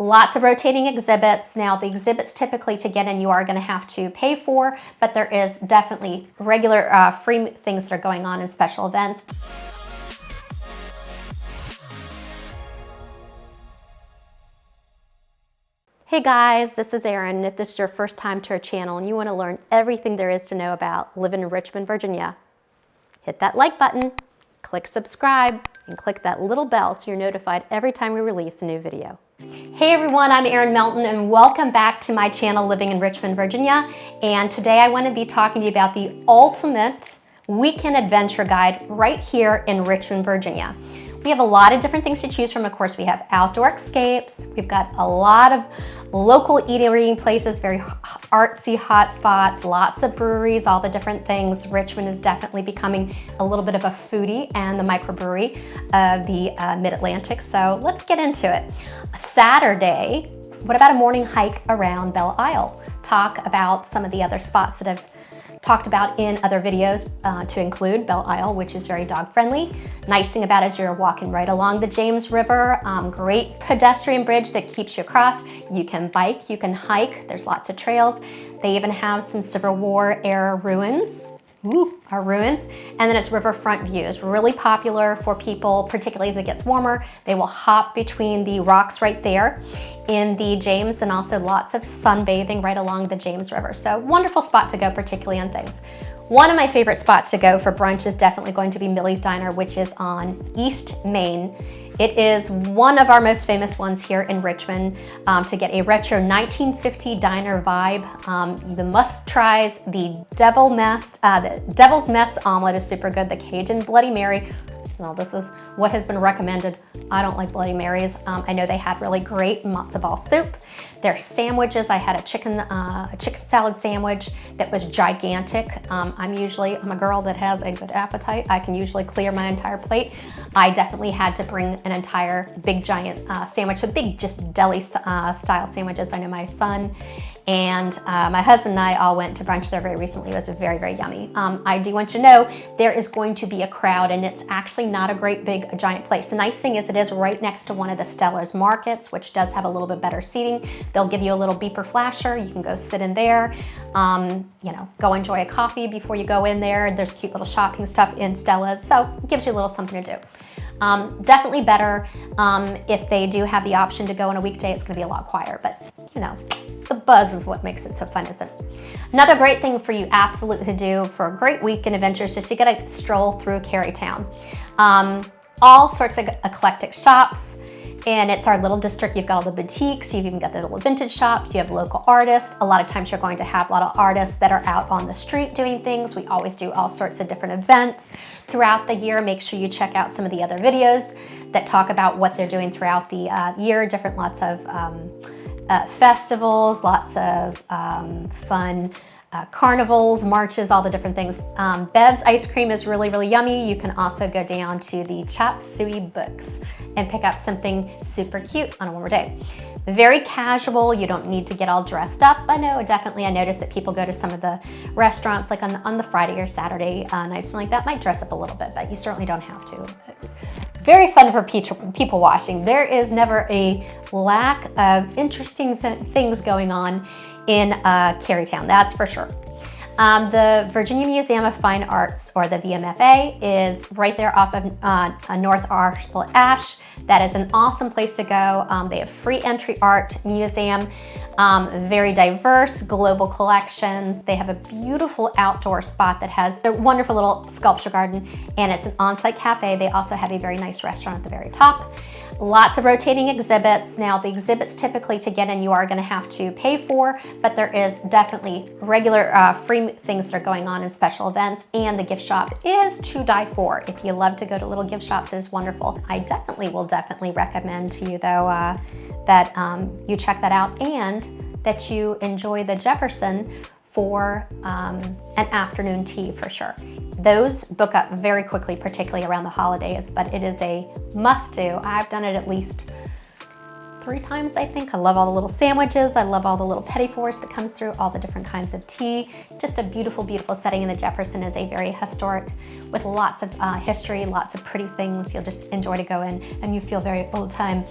Lots of rotating exhibits. Now, the exhibits typically to get in you are going to have to pay for, but there is definitely regular free things that are going on in special events. Hey guys, this is Erin. If this is your first time to our channel and you want to learn everything there is to know about living in Richmond, Virginia, hit that like button, click subscribe, and click that little bell so you're notified every time we release a new video. Hey everyone, I'm Erin Melton and welcome back to my channel Living in Richmond, Virginia. And today I want to be talking to you about the ultimate weekend adventure guide right here in Richmond, Virginia. We have a lot of different things to choose from. Of course, we have outdoor escapes. We've got a lot of local eating places, very artsy hotspots, lots of breweries, all the different things. Richmond is definitely becoming a little bit of a foodie and the microbrewery of the Mid-Atlantic. So let's get into it. Saturday, what about a morning hike around Belle Isle? Talk about some of the other spots that I've talked about in other videos to include Belle Isle, which is very dog friendly. Nice thing about it is you're walking right along the James River. Great pedestrian bridge that keeps you across. You can bike, you can hike. There's lots of trails. They even have some Civil War era ruins. Ruins. And then it's riverfront views. Really popular for people, particularly as it gets warmer. They will hop between the rocks right there in the James, and also lots of sunbathing right along the James River. So wonderful spot to go, particularly on things. One of my favorite spots to go for brunch is definitely going to be Millie's Diner, which is on East Main. It is one of our most famous ones here in Richmond to get a retro 1950 diner vibe. The must tries, the Devil's Mess omelet is super good. The Cajun Bloody Mary. Well, this is what has been recommended. I don't like Bloody Marys. I know they had really great matzo ball soup. Their sandwiches, I had a chicken salad sandwich that was gigantic. I'm a girl that has a good appetite. I can usually clear my entire plate. I definitely had to bring an entire big giant sandwich, so big just deli style sandwiches. I know my son and my husband and I all went to brunch there very recently. It was very, very yummy. I do want you to know there is going to be a crowd, and it's actually not a great big giant place. The nice thing is it is right next to one of the Stellar's markets, which does have a little bit better seating. They'll give you a little beeper flasher. You can go sit in there, go enjoy a coffee before you go in there. There's cute little shopping stuff in Stella's, so it gives you a little something to do. Definitely better if they do have the option to go on a weekday. It's going to be a lot quieter, but the buzz is what makes it so fun, isn't it? Another great thing for you absolutely to do for a great weekend adventure is just you gotta stroll through Carytown. All sorts of eclectic shops, and it's our little district. You've got all the boutiques, you've even got the little vintage shops, you have local artists. A lot of times you're going to have a lot of artists that are out on the street doing things. We always do all sorts of different events throughout the year. Make sure you check out some of the other videos that talk about what they're doing throughout the year. Lots of festivals, lots of fun carnivals, marches, all the different things. Bev's ice cream is really, really yummy. You can also go down to the Chop Suey Books and pick up something super cute on a warmer day. Very casual, you don't need to get all dressed up. I noticed that people go to some of the restaurants like on the Friday or Saturday nights like that, might dress up a little bit, but you certainly don't have to. Very fun for people watching. There is never a lack of interesting things going on in Carytown, that's for sure. The Virginia Museum of Fine Arts, or the VMFA, is right there off of North Arshel Ash. That is an awesome place to go. They have free entry art museum, very diverse global collections. They have a beautiful outdoor spot that has a wonderful little sculpture garden, and it's an on-site cafe. They also have a very nice restaurant at the very top. Lots of rotating exhibits. Now, the exhibits typically to get in you are going to have to pay for, but there is definitely regular free things that are going on in special events, and the gift shop is to die for. If you love to go to little gift shops, it is wonderful. I will definitely recommend to you though that you check that out, and that you enjoy the Jefferson for an afternoon tea for sure. Those book up very quickly, particularly around the holidays, but it is a must-do. I've done it at least 3 times, I think. I love all the little sandwiches. I love all the little petit fours that comes through, all the different kinds of tea. Just a beautiful, beautiful setting. And the Jefferson is a very historic, with lots of history, lots of pretty things. You'll just enjoy to go in, and you feel very old time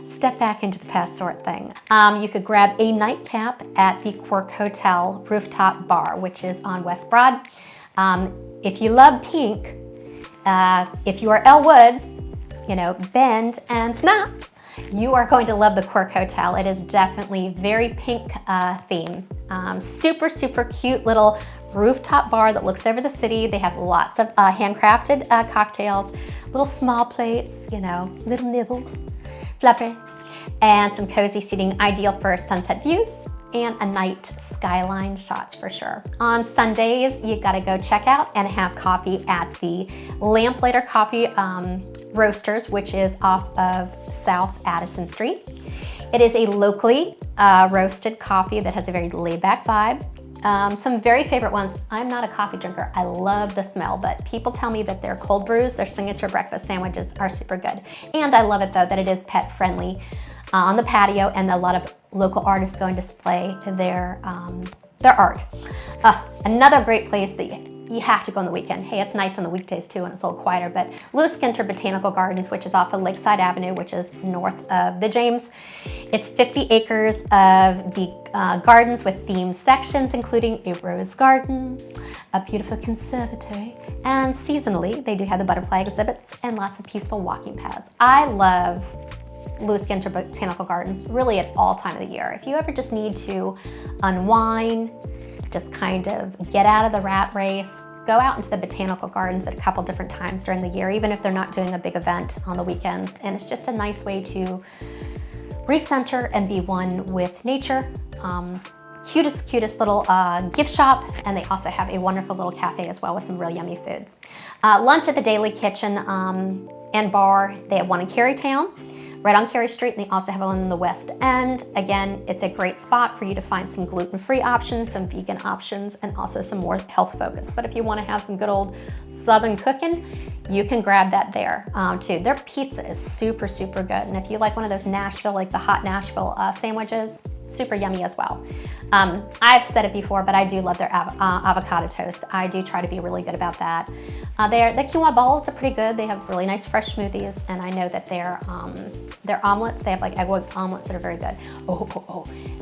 step back into the past sort thing. You could grab a nightcap at the Quirk Hotel rooftop bar, which is on West Broad. If you love pink, if you are Elle Woods, you know, bend and snap, you are going to love the Quirk Hotel. It is definitely very pink theme. Super, super cute little rooftop bar that looks over the city. They have lots of handcrafted cocktails, little small plates, you know, little nibbles, fluffy, and some cozy seating ideal for sunset views and a night skyline shots for sure. On Sundays, you gotta go check out and have coffee at the Lamplighter Coffee Roasters, which is off of South Addison Street. It is a locally roasted coffee that has a very laid-back vibe. Some very favorite ones. I'm not a coffee drinker. I love the smell, but people tell me that their cold brews, their signature breakfast sandwiches are super good. And I love it though that it is pet friendly on the patio, and a lot of local artists go and display their art. Another great place that you have to go on the weekend. Hey, it's nice on the weekdays too, and it's a little quieter, but Lewis Ginter Botanical Gardens, which is off of Lakeside Avenue, which is north of the James. It's 50 acres of the gardens with themed sections, including a rose garden, a beautiful conservatory, and seasonally, they do have the butterfly exhibits and lots of peaceful walking paths. I love Lewis Ginter Botanical Gardens really at all time of the year. If you ever just need to unwind, just kind of get out of the rat race, go out into the botanical gardens at a couple different times during the year, even if they're not doing a big event on the weekends. And it's just a nice way to recenter and be one with nature. Cutest little gift shop, and they also have a wonderful little cafe as well with some real yummy foods. Lunch at the Daily Kitchen and Bar. They have one in Carytown, right on Cary Street, and they also have one in the West End. Again, it's a great spot for you to find some gluten-free options, some vegan options, and also some more health focused. But if you want to have some good old Southern cooking, you can grab that there too. Their pizza is super, super good. And if you like one of those Nashville, like the hot Nashville sandwiches, super yummy as well. I've said it before, but I do love their avocado toast. I do try to be really good about that. The quinoa balls are pretty good. They have really nice fresh smoothies, and I know that their omelets, they have like egg white omelets that are very good.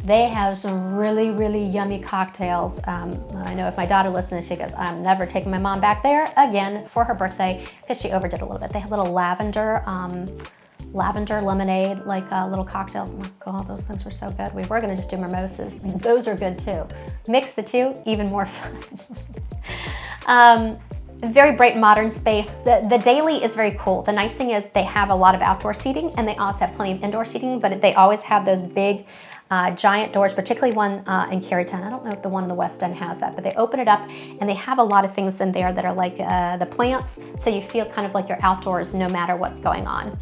They have some really, really yummy cocktails. I know if my daughter listens, she goes, I'm never taking my mom back there again for her birthday, because she overdid a little bit. They have little lavender lemonade, like little cocktails. Oh my God, those things were so good. We were gonna just do mimosas. Those are good too. Mix the two, even more fun. Very bright modern space. The Daily is very cool. The nice thing is they have a lot of outdoor seating, and they also have plenty of indoor seating, but they always have those big giant doors, particularly one in Carytown. I don't know if the one in the West End has that, but they open it up and they have a lot of things in there that are like the plants, so you feel kind of like you're outdoors no matter what's going on.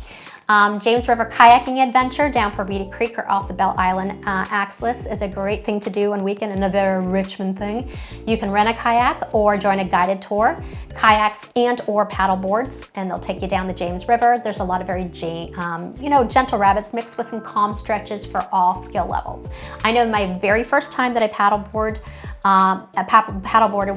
James River Kayaking Adventure down for Reedy Creek or also Bell Island Axis is a great thing to do on weekend, and a very Richmond thing. You can rent a kayak or join a guided tour, kayaks and or paddle boards, and they'll take you down the James River. There's a lot of very gentle rapids mixed with some calm stretches for all skill levels. I know my very first time that I paddleboarded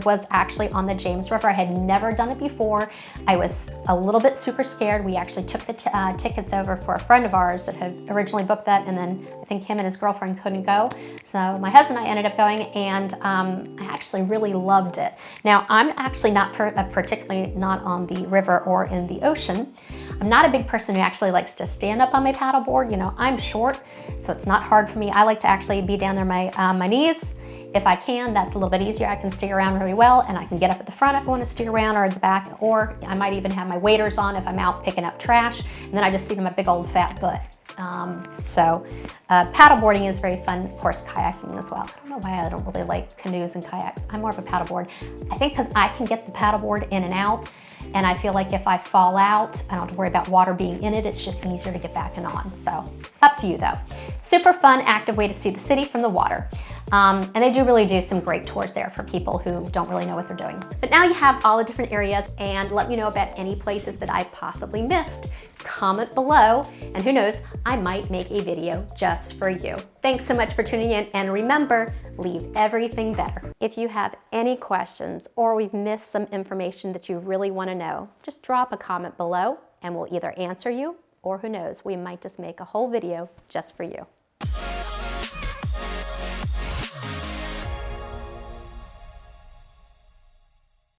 was actually on the James River. I had never done it before. I was a little bit super scared. We actually took the tickets over for a friend of ours that had originally booked that, and then I think him and his girlfriend couldn't go. So my husband and I ended up going, and I actually really loved it. Now, I'm actually not particularly not on the river or in the ocean. I'm not a big person who actually likes to stand up on my paddleboard. You know, I'm short, so it's not hard for me. I like to actually be down there my knees. If I can, that's a little bit easier. I can steer around really well, and I can get up at the front if I want to steer around, or at the back, or I might even have my waders on if I'm out picking up trash, and then I just sit on my big old fat butt. Paddleboarding is very fun. Of course, kayaking as well. I don't know why I don't really like canoes and kayaks. I'm more of a paddleboard. I think because I can get the paddleboard in and out, and I feel like if I fall out, I don't have to worry about water being in it. It's just easier to get back and on. So up to you though. Super fun, active way to see the city from the water. And they do really do some great tours there for people who don't really know what they're doing. But now you have all the different areas, and let me know about any places that I possibly missed. Comment below, and who knows, I might make a video just for you. Thanks so much for tuning in, and remember, leave everything better. If you have any questions or we've missed some information that you really want to know, just drop a comment below and we'll either answer you Or who knows, we might just make a whole video just for you.